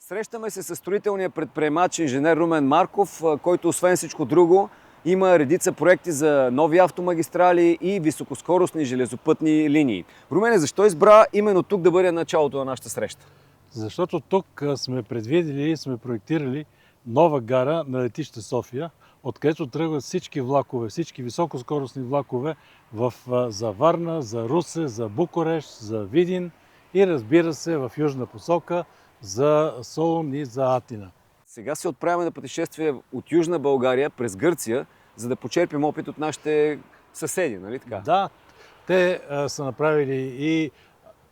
Срещаме се с строителния предприемач инженер Румен Марков, който освен всичко друго има редица проекти за нови автомагистрали и високоскоростни железопътни линии. Румене, защо избра именно тук да бъде началото на нашата среща? Защото тук сме предвидели и сме проектирали нова гара на летище София, откъдето тръгват всички влакове, всички високоскоростни влакове за Варна, за Русе, за Букурещ, за Видин и разбира се в южна посока за Солун и за Атина. Сега се отправяме на пътешествие от Южна България през Гърция, за да почерпим опит от нашите съседи, нали така? Да, те са направили и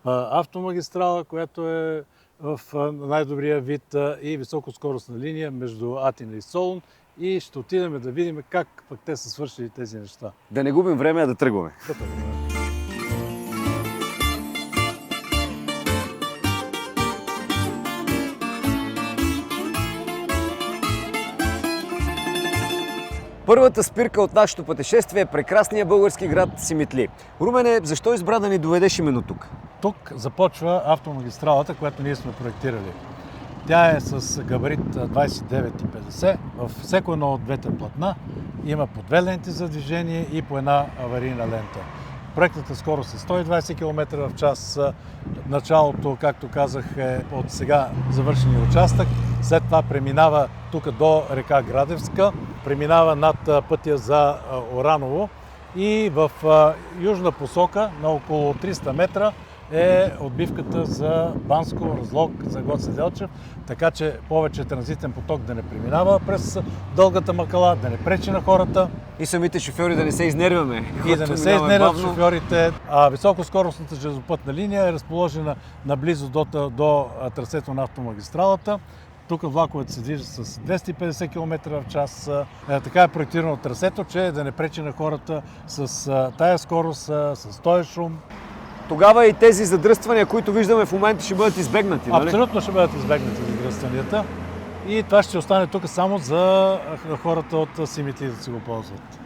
автомагистрала, която е в най-добрия вид, и високоскоростна линия между Атина и Солун, и ще отидем да видим как пък те са свършили тези неща. Да не губим време, а да тръгваме. Първата спирка от нашето пътешествие е прекрасният български град Симитли. Румене, защо избра да ни доведеш именно тук? Тук започва автомагистралата, която ние сме проектирали. Тя е с габарит 29,50. Във всеко едно от двете платна има по две ленти за движение и по една аварийна лента. Проектната скорост е 120 км в час. Началото, както казах, е от сега завършения участък. След това преминава тук до река Градевска, преминава над пътя за Ораново и в южна посока на около 300 метра е отбивката за Банско, Разлог, за Гоце Делчев, така че повече транзитен поток да не преминава през дългата махала, да не пречи на хората. И самите шофьори да не се изнервяме. И да не се изнервят шофьорите. Високоскоростната железопътна линия е разположена наблизо до трасето на автомагистралата. Тук влаковете се движат с 250 км в час. Така е проектирано трасето, че да не пречи на хората с тая скорост, с този шум. Тогава и тези задръствания, които виждаме в момента, ще бъдат избегнати, нали? Абсолютно ще бъдат избегнати задръстванията. И това ще остане тук само за хората от Симитли да си го ползват.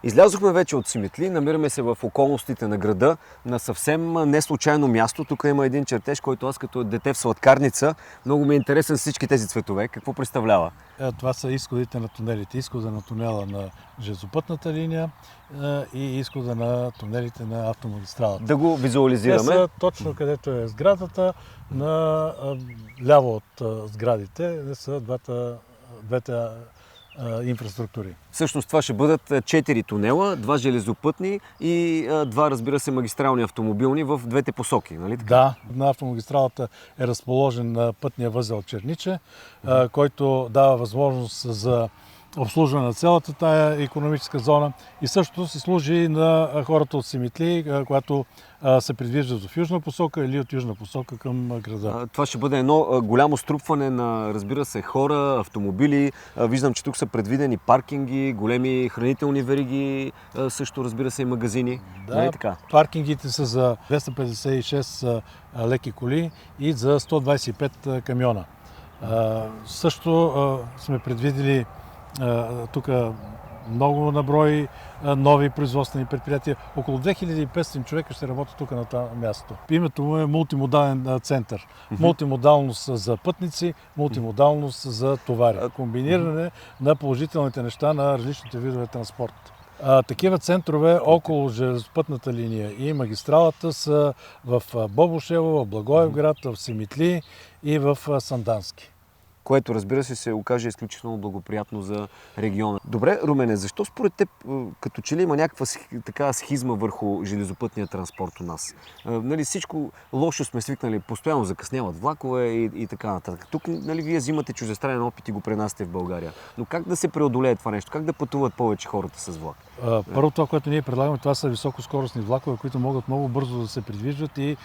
Излязохме вече от Симитли, намираме се в околностите на града, на съвсем неслучайно място. Тук има един чертеж, който аз като дете в сладкарница, много ми е интересен с всички тези цветове. Какво представлява? Това са изходите на тунелите. Изхода на тунела на железопътната линия и изхода на тунелите на автомагистралата. Да го визуализираме. Те са точно където е сградата, на ляво от сградите са двете инфраструктури. Всъщност това ще бъдат 4 тунела, 2 железопътни и 2, разбира се, магистрални автомобилни в двете посоки, нали така? Да, на автомагистралата е разположен на пътния възел Черниче, който дава възможност за обслужване на цялата тая икономическа зона и също се служи на хората от Симитли, когато се придвижват в южна посока или от южна посока към града. Това ще бъде едно голямо струпване на, разбира се, хора, автомобили. Виждам, че тук са предвидени паркинги, големи хранителни вериги, също, разбира се, и магазини. Да, нали така? Паркингите са за 256 леки коли и за 125 камиона. Също сме предвидели тук много наброй нови производствени предприятия. Около 2500 човека ще работят тук на това място. Името му е мултимодален център. Мултимодалност за пътници, мултимодалност за товари. Комбиниране на положителните неща на различните видове транспорт. Такива центрове около железопътната линия и магистралата са в Бобошево, в Благоевград, в Симитли и в Сандански. Което, разбира се окаже изключително благоприятно за региона. Добре, Румене, защо според теб като че ли има някаква така схизма върху железопътния транспорт у нас? Нали, всичко лошо сме свикнали, постоянно закъсняват влакове и така нататък. Тук, нали, вие взимате чуждестранен опит и го пренасяте в България. Но как да се преодолее това нещо? Как да пътуват повече хората с влак? Първо това, което ние предлагаме, това са високоскоростни влакове, които могат много бързо да се придвижват и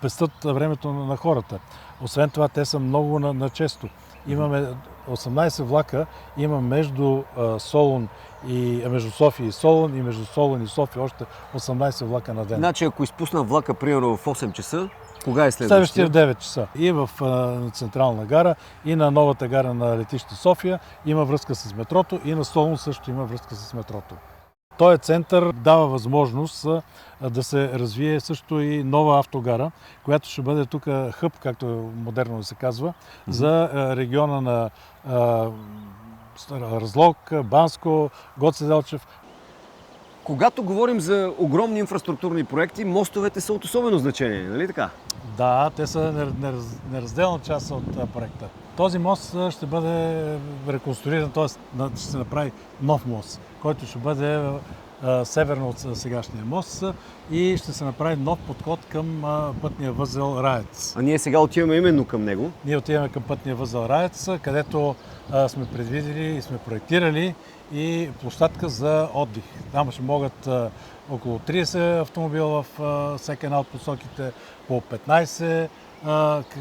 пестят времето на хората. Освен това, те са много на често. Имаме 18 влака, има между между София и Солун и между Солун и София още 18 влака на ден. Значи, ако изпусна влака, примерно в 8 часа, кога е следващия? Следващия в 9 часа. И в Централна гара, и на новата гара на летище София има връзка с метрото, и на Солун също има връзка с метрото. Този център дава възможност да се развие също и нова автогара, която ще бъде тук хъб, както модерно да се казва, за региона на Разлог, Банско, Гоце Делчев. Когато говорим за огромни инфраструктурни проекти, мостовете са от особено значение, нали така? Да, те са неразделна част от проекта. Този мост ще бъде реконструиран, т.е. ще се направи нов мост, който ще бъде северно от сегашния мост и ще се направи нов подход към пътния възел Раец. А ние сега отиваме именно към него. Ние отиваме към пътния възел Раец, където сме предвидели и сме проектирали и площадка за отдих. Там ще могат около 30 автомобила в всяка една от посоките, по 15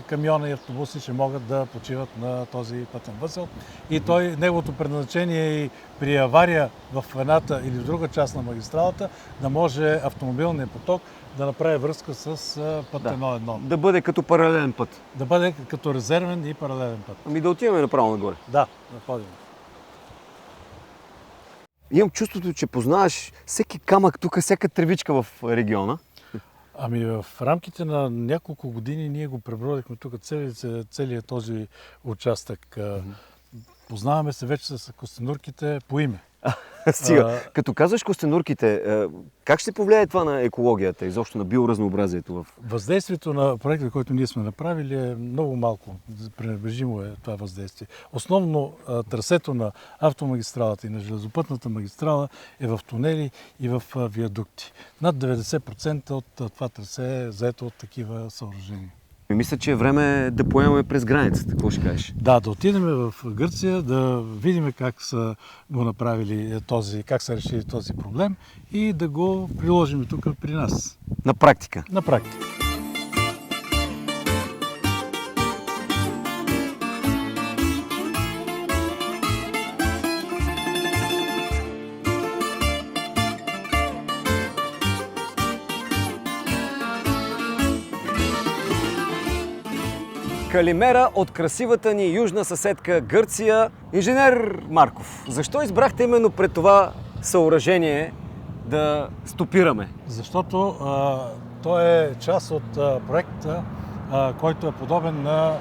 камиона и автобуси ще могат да почиват на този пътен възел. И неговото предназначение е и при авария в едната или в друга част на магистралата да може автомобилният поток да направи връзка с път 1.1. Да бъде като паралелен път. Да бъде като резервен и паралелен път. Ами да отиваме направо нагоре. Да, да ходим. Имам чувството, че познаваш всеки камък тук, всяка тревичка в региона. Ами в рамките на няколко години ние го пребродихме тук целият този участък. Познаваме се вече с костенурките по име. Стига. Като казваш костенурките, как ще повлияе това на екологията, изобщо на биоразнообразието? Въздействието на проекта, който ние сме направили, е много малко. Пренебрежимо е това въздействие. Основно трасето на автомагистралата и на железопътната магистрала е в тунели и в виадукти. Над 90% от това трасе е заето от такива съоръжения. Мисля, че е време да поемаме през границата. Какво ще кажеш? Да, да отидем в Гърция, да видим как са го направили как са решили този проблем и да го приложим тук при нас. На практика? На практика. Калимера от красивата ни южна съседка Гърция. Инженер Марков, защо избрахте именно пред това съоръжение да стопираме? Защото то е част от проекта, който е подобен на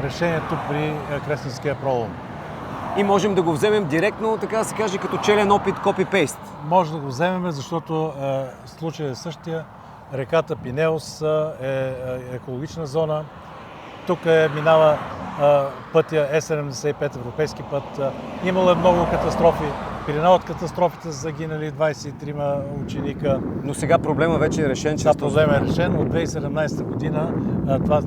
решението при Кресненския пролом. И можем да го вземем директно, така да се каже, като челен опит копи-пейст. Може да го вземем, защото случай е същия. Реката Пинеос е екологична зона. Тук минава пътя Е75, европейски път. Имало е много катастрофи. При една от катастрофите са загинали 23 ученика. Но сега проблема вече е решен. Да, проблема е решен. От 2017 година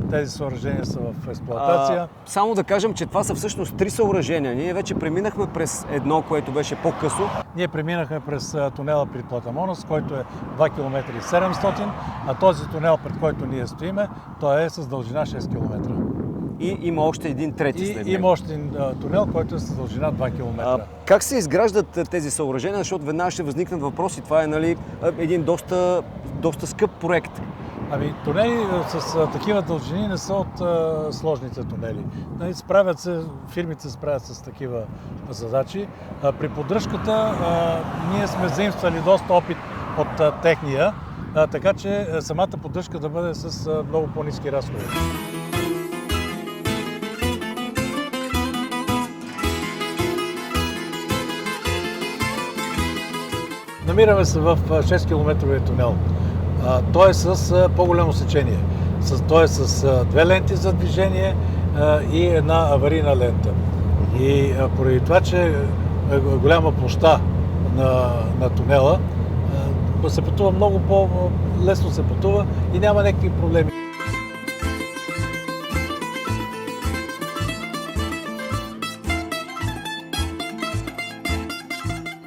тези съоръжения са в експлоатация. Само да кажем, че това са всъщност 3 съоръжения. Ние вече преминахме през едно, което беше по-късо. Ние преминахме през тунела при Платамонос, който е 2 км 700, а този тунел, пред който ние стоиме, той е с дължина 6 км. И има още един трети след него. Има още един тунел, който е с дължина 2 км. Как се изграждат тези съоръжения? Защото веднага ще възникнат въпроси. Това е един доста скъп проект. Ами, тунели с такива дължини не са от сложните тунели. Фирмите се справят с такива задачи. При поддръжката ние сме заимствали доста опит от техния, така че самата поддръжка да бъде с много по-ниски разходи. Намираме се в 6-километровия тунел. Той е с по-голямо сечение. Той е с 2 ленти за движение и една аварийна лента. И поради това, че е голяма площа на тунела, се пътува много по-лесно се пътува и няма някакви проблеми.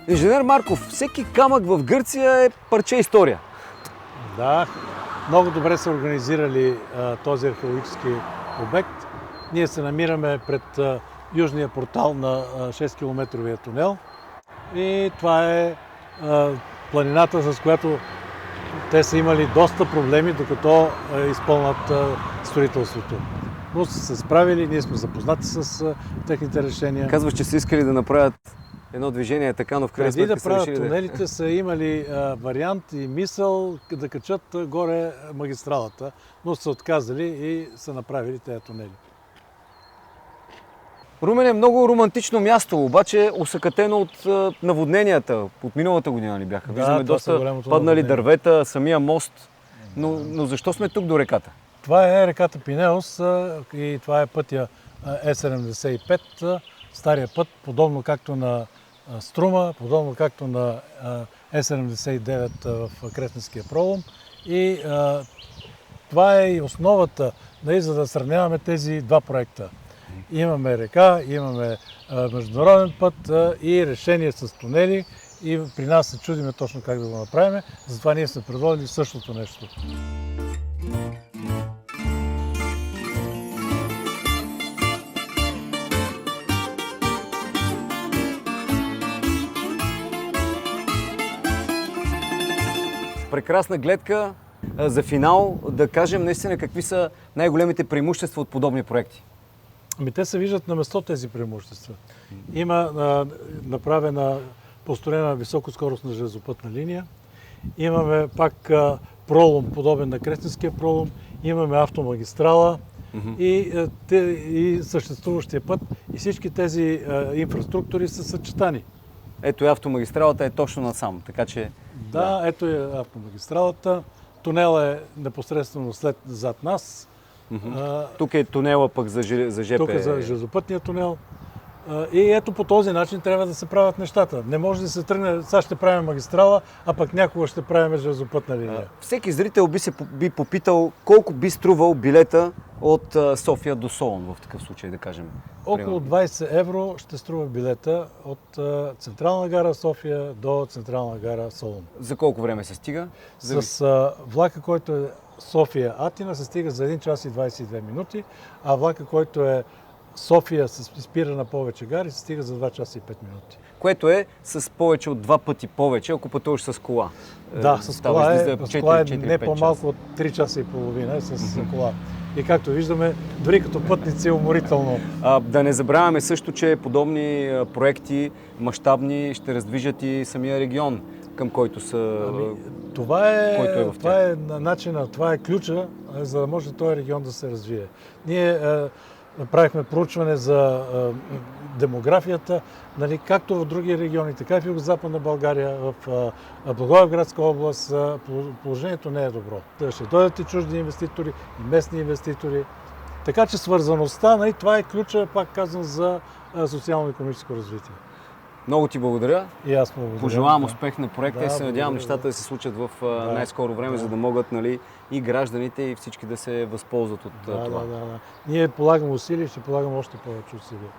Инженер Марков, всеки камък в Гърция е парче история. Да, много добре са организирали този археологически обект. Ние се намираме пред южния портал на 6-километровия тунел и това е планината, с която те са имали доста проблеми, докато изпълнат строителството. Но са се справили, ние сме запознати с техните решения. Казваш, че са искали да направят едно движение така, но в крайна Преди сметка да са правят решили тунелите са имали вариант и мисъл да качат горе магистралата, но са отказали и са направили тези тунели. Румен е много романтично място, обаче усъкатено от наводненията. От миналата година ли бяха? Да, Виждаме това са доста голямото паднали наводнение. дървета, самия мост. Но защо сме тук до реката? Това е реката Пинеос и това е пътя Е75, стария път, подобно както на Струма, подобно както на Е79 в Кресненския пролом. И това е и основата, за да сравняваме тези два проекта. Имаме река, имаме международен път и решение с тунели. И при нас се чудиме точно как да го направим. Затова ние сме предложили същото нещо. Прекрасна гледка за финал. Да кажем наистина какви са най-големите преимущества от подобни проекти. Те се виждат на место тези преимущества. Има построена високоскоростна железопътна линия. Имаме пак пролом, подобен на Кресненския пролом. Имаме автомагистрала и съществуващия път. И всички тези инфраструктури са съчетани. Ето и автомагистралата е точно насам, така че... Да, ето е автомагистралата. Тунела е непосредствено зад нас. Тук е тунела пък за ЖП. Тук е за железопътния тунел. И ето по този начин трябва да се правят нещата. Не може да се тръгне, сега ще правим магистрала, а пък някога ще правим железопътна линия. Всеки зрител би попитал колко би струвал билета от София до Солун в такъв случай, да кажем. Около 20 евро ще струва билета от Централна гара София до Централна гара Солун. За колко време се стига? С влака, който е София-Атина, се стига за 1 час и 22 минути, а влака, който е София се спира на повече гари, се стига за 2 часа и 5 минути. Което е с повече от 2 пъти повече, ако пътуваш с кола. Да, с кола е не по-малко от 3 часа и половина с кола. И както виждаме, дори като пътници е уморително. Да не забравяме също, че подобни проекти, мащабни, ще раздвижат и самия регион, към който са... Това е начинът, това е ключа, за да може този регион да се развие. Ние правихме проучване за демографията, както в други региони, така и в Югозападна България, в Благоевградска област. Положението не е добро. Ще дойдат и чужди инвеститори, и местни инвеститори. Така че свързаността, това е ключа, пак казвам, за социално-икономическо развитие. Много ти благодаря. И аз благодаря. Пожелавам успех на проекта и се надявам нещата да се случат в най-скоро време, за да могат и гражданите, и всички да се възползват от това. Ние полагаме усилия и ще полагаме още повече усилия.